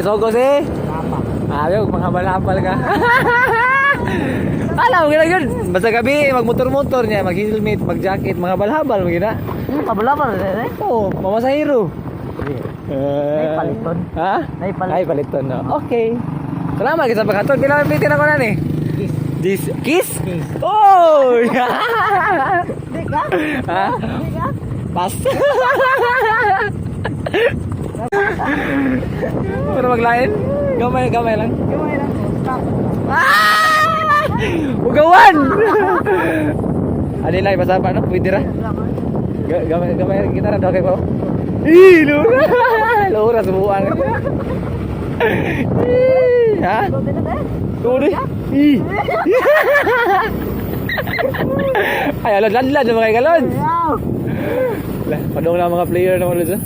Sogos eh. Ayaw, manghabal-habal ka. Alam mo gina yun. Basta gabi, magmotor-motor niya, mag-helmet, mag-jacket, manghabal-habal mo gina. Kabal-habal eh. Oo, mamasahiro. Naipaliton. Ha? Naipaliton. Ay, paliton no. Okay. Salamat sa pagkatod. Pinapitin ako na ni. Kiss. Kiss? Kiss. Oh! Di ka? Ha? Di ka? Pas. Para maglain? Gamay lang. Gamay lang. Stop. Ah! Ugawan! Adilay, basa pa no? Pwede ra. Gamay kita na daw kay ko. Ih, lura! Lura, subuan. Ha? Tuloy? Ih! Ay, alad-ladlad na mga kalod. Padong lang mga player na mga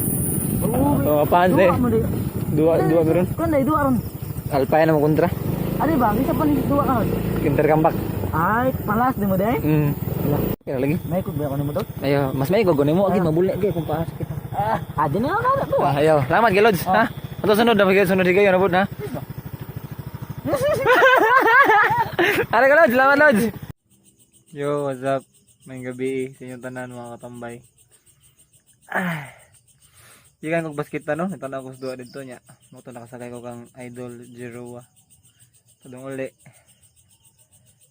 mga fans eh. Dua meron. Kunday, dua ron. Alpay na mo kontra. Ano ba? Isa pa ni dua ka ron. Kinter comeback. Ay, palas di mo day. Kaya lagi. May kung ba ko nimo dot? Ayo, mas may gogonin mo agi mabuli agi kung paas kita. Di na ka to. Ayo, salamat kay Lods, ha. Ato sunod na sunod kayo na pud ha. Are ka Lods, salamat Lods. Yo, what's up? May gabi sa inyong tanan mga katambay. Di kan kog basket no, tanaw ko sa duwa didto nya. Mo to nakasakay ko kang Idol Jeroa. Padung uli.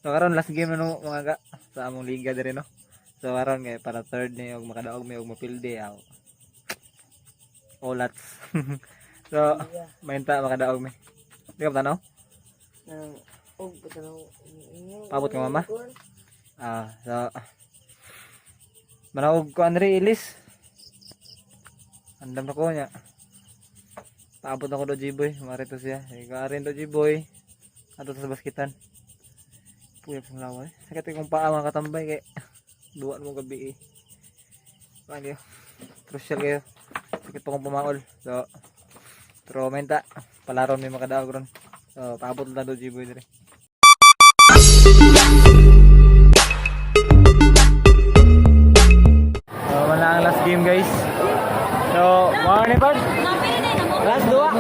So karon last game na no mga ga sa among liga dire no. So karon kay para third ni og makadaog mi og mapilde aw. Olats. So mainta makadaog mi. Di ka tanaw? Og patanaw. Paabot ka mama? So manawag ko Andre Ilis. Andam na ko niya. Paabot ako do G-boy, marito siya. Ikarin do G-boy. Ato sa basketan. Puyap ng laway. Sakit kong paa mga katambay kay duwan mo gabi eh. Paano yun? Crucial kayo. Sakit pa kong pumaol. So, pero menta. Palaron may makadaog ron. So, paabot lang do G-boy dire. So, wala ang last game guys. So, mga ni Bart? Last dua.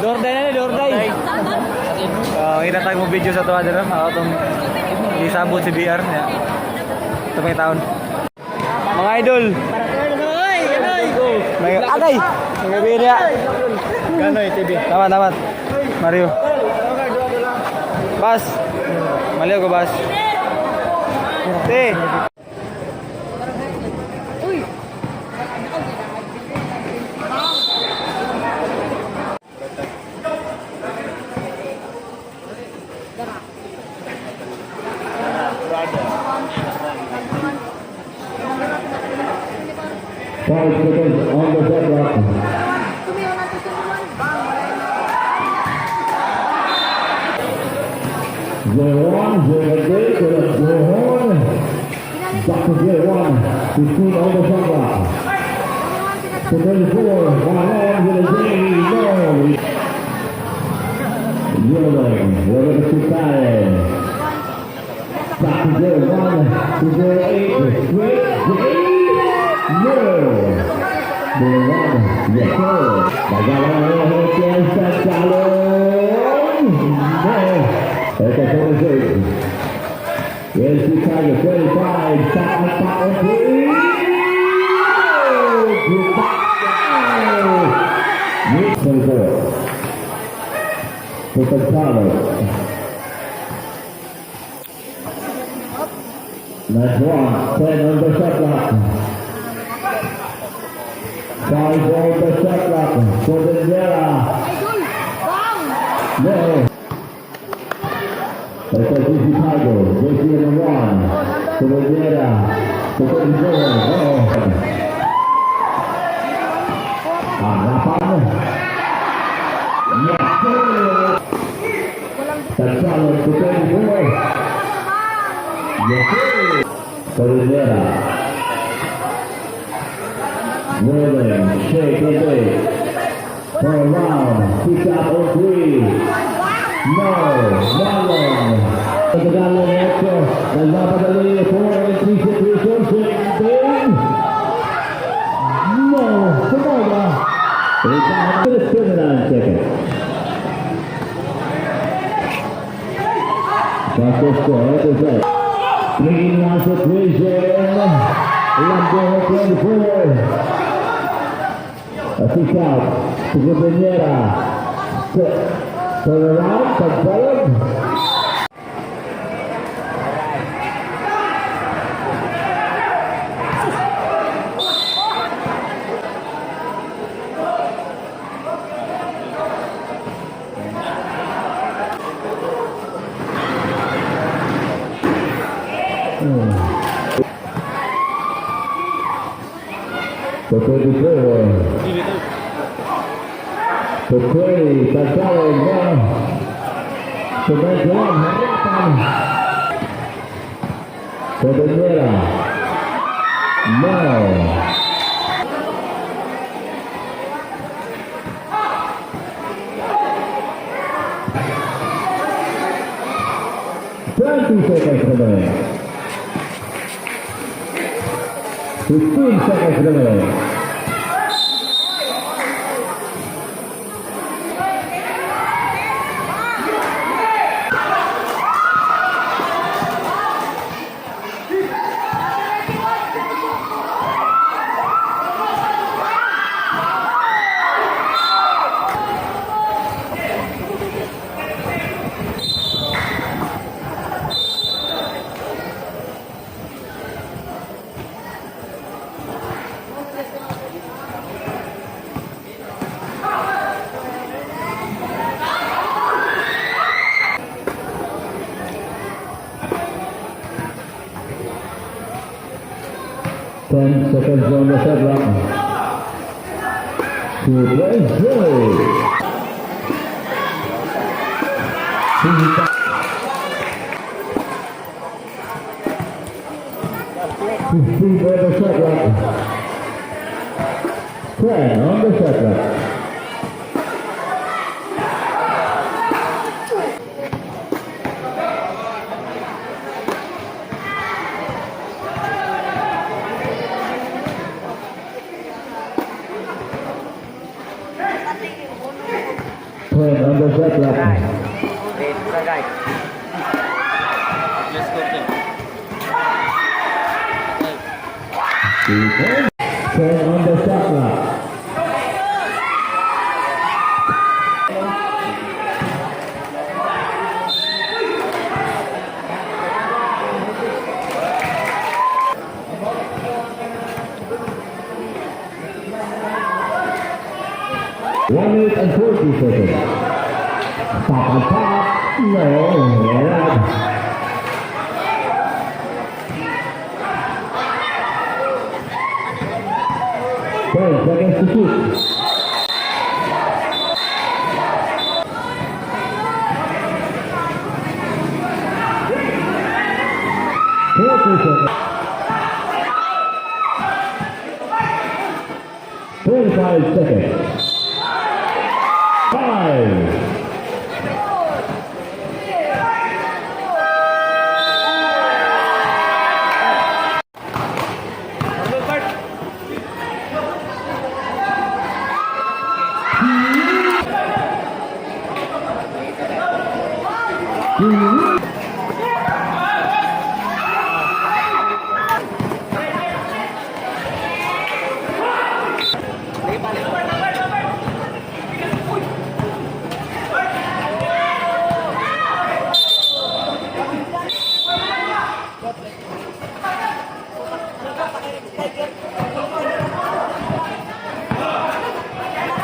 Dorday na ni, Dorday. Kita tayo mo video sa tuwa dito. Ako itong isabot si BR niya. Ito may taon. Mga idol. Agay! Mga gabi niya. Ganoy TV. Tamat. Mario. Bas. Maliw ko, Bas. Te. Five seconds on the shot clock. Zero-one, zero-three, zero-one. Back to zero-one. 15 on the shot clock. 24, one on, zero-three, no. Zero-one, zero-two, back to zero-one, to zero-eight, three. No. Dengan yes sir. Bagaimana kiasa calon? No. It's a conversation. Yes, you try to 25. Shot on three. Good 24. With the collar. That's one. 10 on the shot clock. 5 on the shot clock for the Zera. No. That's a easy tiger. JC in the one. For the Zera. For the Zera. Oh. Lapan. Yes, sir. That's all for 24. Yes, sir. For the Zera. Willing, shake and bake. For a round, kick out on three. No, Marlon. Pagkakalang ito, nagpapadali for and no, Samoa. minutes 29 seconds. Satu skor itu set. Ingin masuk vision. Lambung 24. Assist out. Sebenarnya. Turn around. Terbaik. Pukul terjalan sebagian harapan sebenarnya no. Twenty seconds remaining. 15 seconds remaining. Ten seconds on the shot clock. To play goal. 15 on the shot clock. 10 on the shot clock. On the shot clock. Ten on the shot clock. One minute and 40 seconds. Stop on top. No, yeah. 10 seconds to shoot. Seconds. 25 seconds. 5.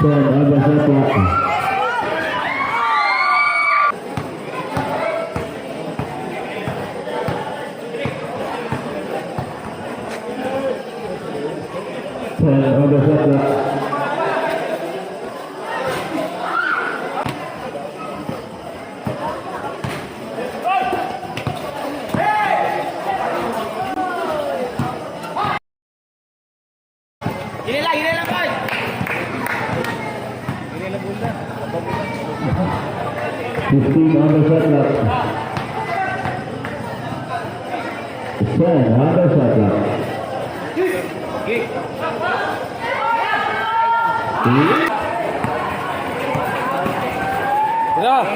Dan ada satu. Dan ada satu. Gini lah guys. 15 on the shot clock. 10 on the shot clock. 12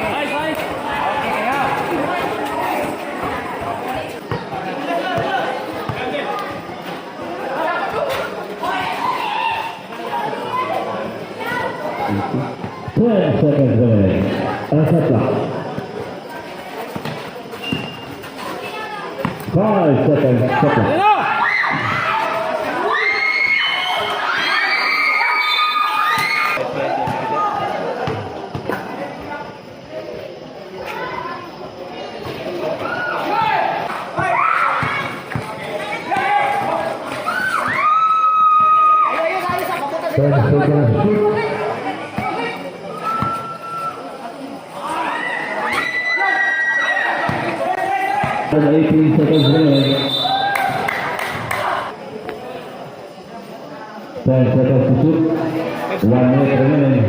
seconds remaining. Shot clock. 5 seconds. Shot clock. And 18 seconds remaining. 10 seconds to shoot. 1 minute remaining.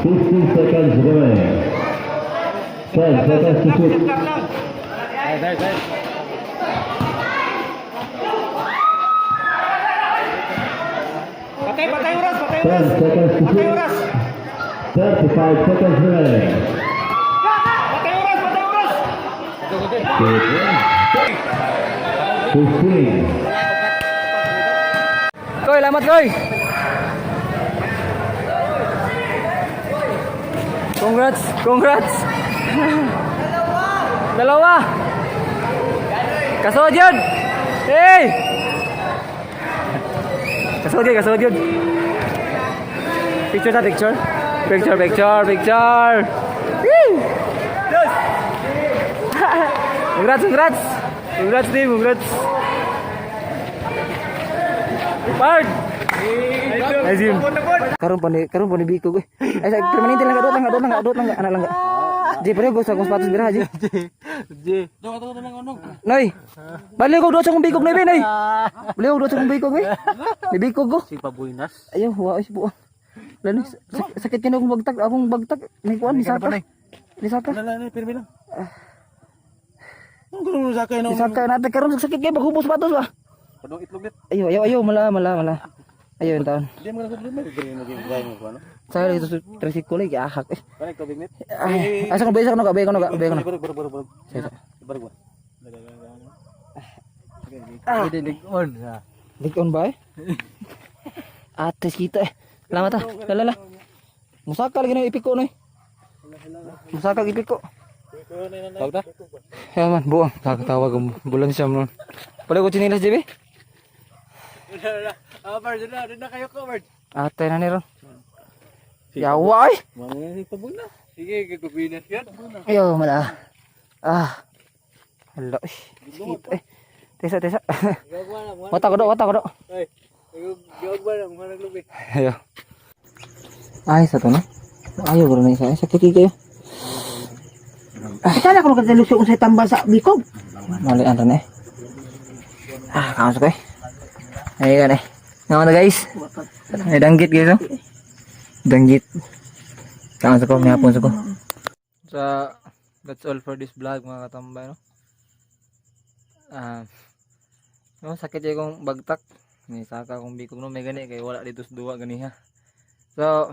Fifteen seconds remaining. 10 seconds to shoot. Patay oras. 10 seconds to shoot. 35 seconds remaining. Patay oras. 15. Koy, lamat koy. Congrats. Dalawa. Kasod yun. Hey. Kasod yun. Picture. Woo! Congrats team, congrats. Part. Azim. Karon pa ni Biko gue. Ay sa permanente lang adot lang anak lang. Di pare go sa kong sepatu bira haji. Noy. Balik ko do sa kong Biko noy noy. Balik ko do sa kong Biko gue. Ni Biko go. Si Pabuinas. Ayo wa is buo. Lani sakit kini akong bagtag. May kuan ni saka. Nala, pirmi lang. Ang gulo mo sakay no. Ni saka natin karon sakit kay paghubos patos ba. Padong itlog dit. Ayo mala. Ayo yung taon. Di mo na problema, gawin mo ko ano. Saya itu tricycle lagi ahak. Balik to big net. Asa ko besa ko no. Baru. Baru gua. Dig-on. Dig-on ba eh? Ates kita eh. Lama ta. Lala. Musaka lagi na ipiko no. Musaka ipiko. Tahu dah? Ya man, buang. Kakatawa ko bulan siya mo. Pala ko chinilas JB. Bard, doon na kayo ko, Bard. Ate na niro. Yawa ay. Mamaya si Pabuinas. Sige, Pabuinas yan. Ayo, mala. Hello. Shit. Tesa. Wata ko do. Ay, gawag ba lang, mga naglubi. Ayo. Ay, sa to na. Ayo ko na isa. Sakit kayo. Sana ko nagkatalusyo kung sa tambal sa Bicog. Mali anta na eh. Kamas ko eh. Ayan eh. Ngayon na guys. Ay danggit guys oh. Danggit. Kamas ko, may hapon ko. So, that's all for this vlog mga katambay no. Sakit yung kong bagtak. May saka kong Bicog no. May gani kay wala dito sa duwa gani ha. So,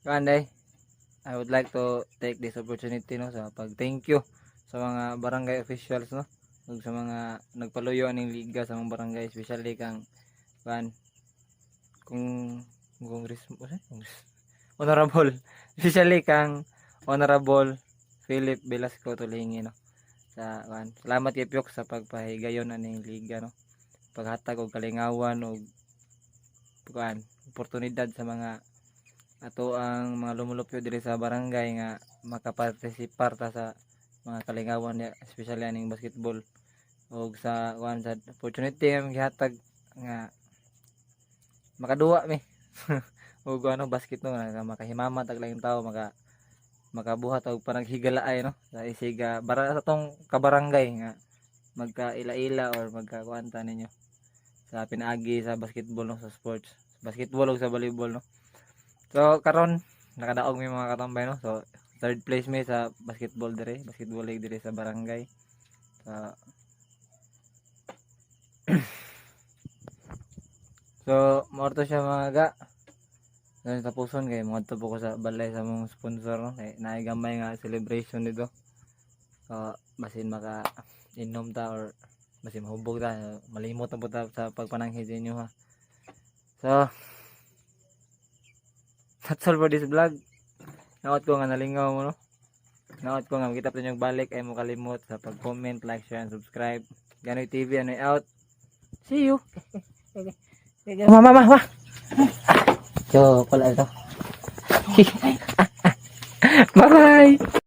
kanday. I would like to take this opportunity no sa pag thank you sa mga barangay officials no ug sa mga nagpaluyo aning liga sa mga barangay especially kang honorable especially kang honorable Philip Velasco Tulingi no sa salamat kay Pyok sa pagpahigayon aning liga no paghatag og kalingawan og oportunidad sa mga ato ang mga lumulupyo diri sa barangay nga makapartisipar ta sa mga kalingawan niya especially aning basketball og sa sa opportunity nga gihatag nga makaduwa mi og basket no nga makahimamat ang laing tao makabuhat og panaghigalaay no sa isiga bara sa tong kabarangay nga magkaila-ila or magkakuanta ninyo sa pinaagi sa basketball no sa sports basketball o sa volleyball no. So karon nakadaog mi mga katambay no. So third place mi sa basketball league dire sa barangay. So So, morto siya mga ga. Sa tapuson kay mga po ko sa balay sa mong sponsor no? Kay naigamay nga celebration dito. So, basin maka inom ta or basin mahubog ta, malimot na po ta sa pagpananghin sa inyo ha. So, that's all for this vlog. Naot ko nga nalingaw mo no. Naot ko nga makita pa yung balik ay mo kalimot sa pag-comment, like, share, and subscribe. Ganoy TV, Anoy out. See you. Mama. So, pala ito. Bye-bye.